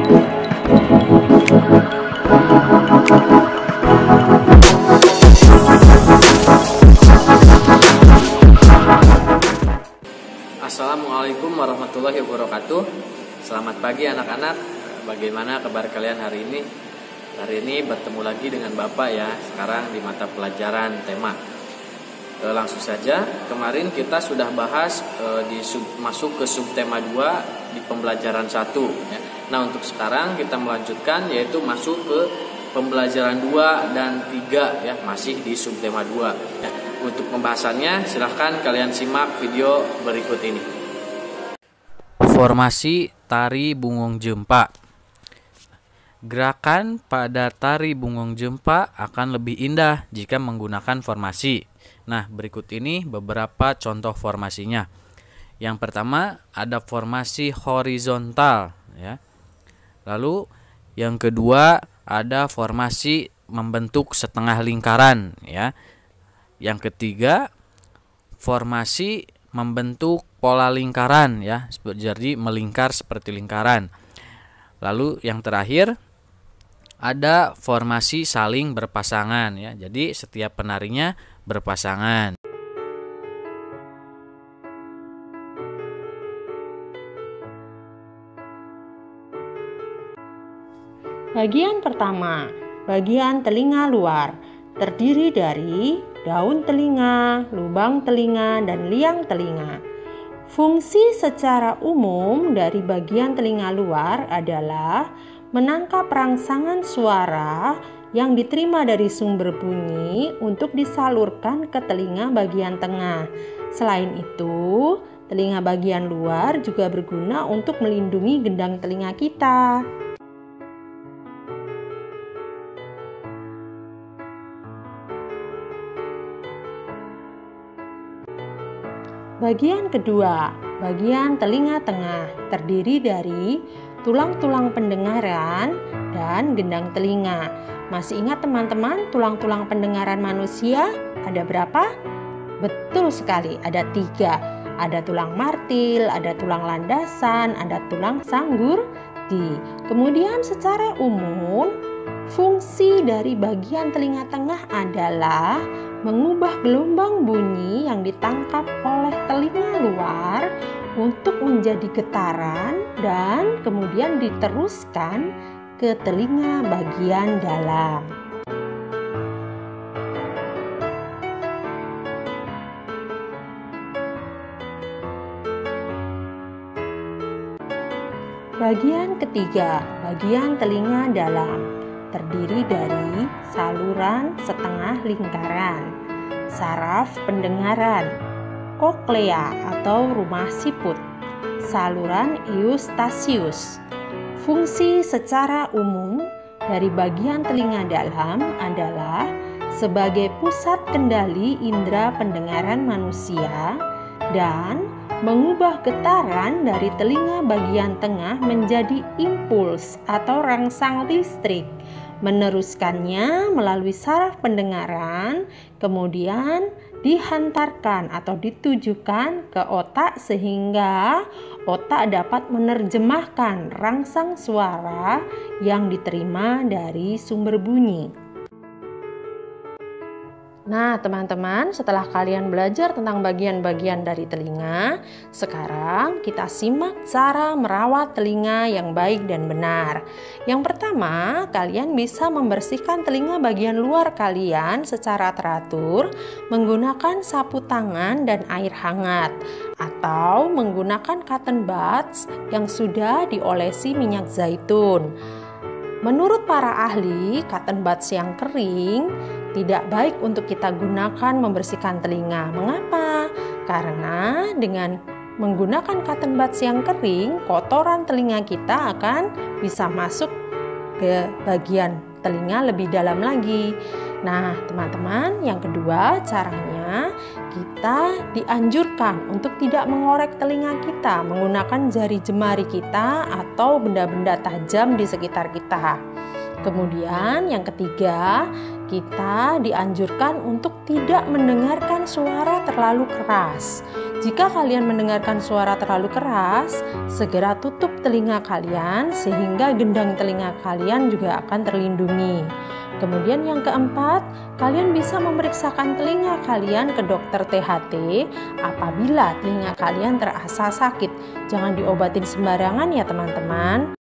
Assalamualaikum warahmatullahi wabarakatuh. Selamat pagi anak-anak. Bagaimana kabar kalian hari ini? Hari ini bertemu lagi dengan Bapak ya. Sekarang di mata pelajaran tema. Langsung saja. Kemarin kita sudah bahas masuk ke subtema 2 di pembelajaran 1 ya. Nah, untuk sekarang kita melanjutkan yaitu masuk ke pembelajaran 2 dan 3 ya, masih di subtema 2 ya. Untuk pembahasannya silahkan kalian simak video berikut ini. Formasi tari bungung jempa. Gerakan pada tari bungung jempa akan lebih indah jika menggunakan formasi. Nah, berikut ini beberapa contoh formasinya. Yang pertama ada formasi horizontal ya. Lalu yang kedua ada formasi membentuk setengah lingkaran ya. Yang ketiga, formasi membentuk pola lingkaran ya, jadi melingkar seperti lingkaran. Lalu yang terakhir ada formasi saling berpasangan ya. Jadi setiap penarinya berpasangan. Bagian pertama, bagian telinga luar, terdiri dari daun telinga, lubang telinga, dan liang telinga. Fungsi secara umum dari bagian telinga luar adalah menangkap rangsangan suara yang diterima dari sumber bunyi untuk disalurkan ke telinga bagian tengah. Selain itu, telinga bagian luar juga berguna untuk melindungi gendang telinga kita. Bagian kedua, bagian telinga tengah, terdiri dari tulang-tulang pendengaran dan gendang telinga. Masih ingat teman-teman tulang-tulang pendengaran manusia ada berapa? Betul sekali, ada 3. Ada tulang martil, ada tulang landasan, ada tulang sanggurdi. Kemudian secara umum, fungsi dari bagian telinga tengah adalah mengubah gelombang bunyi yang ditangkap oleh telinga luar untuk menjadi getaran dan kemudian diteruskan ke telinga bagian dalam. Bagian ketiga, bagian telinga dalam, terdiri dari saluran setengah lingkaran, saraf pendengaran, koklea atau rumah siput, saluran eustasius. Fungsi secara umum dari bagian telinga dalam adalah sebagai pusat kendali indera pendengaran manusia dan mengubah getaran dari telinga bagian tengah menjadi impuls atau rangsang listrik, meneruskannya melalui saraf pendengaran, kemudian dihantarkan atau ditujukan ke otak sehingga otak dapat menerjemahkan rangsang suara yang diterima dari sumber bunyi. Nah, teman-teman, setelah kalian belajar tentang bagian-bagian dari telinga, sekarang kita simak cara merawat telinga yang baik dan benar. Yang pertama, kalian bisa membersihkan telinga bagian luar kalian secara teratur menggunakan sapu tangan dan air hangat atau menggunakan cotton buds yang sudah diolesi minyak zaitun. Menurut para ahli, cotton buds yang kering tidak baik untuk kita gunakan membersihkan telinga. Mengapa? Karena dengan menggunakan cotton buds yang kering, kotoran telinga kita akan bisa masuk ke bagian telinga lebih dalam lagi. Nah, teman-teman, yang kedua caranya kita dianjurkan untuk tidak mengorek telinga kita menggunakan jari jemari kita atau benda-benda tajam di sekitar kita. Kemudian yang ketiga, kita dianjurkan untuk tidak mendengarkan suara terlalu keras. Jika kalian mendengarkan suara terlalu keras, segera tutup telinga kalian sehingga gendang telinga kalian juga akan terlindungi. Kemudian yang keempat, kalian bisa memeriksakan telinga kalian ke dokter THT apabila telinga kalian terasa sakit. Jangan diobatin sembarangan ya teman-teman.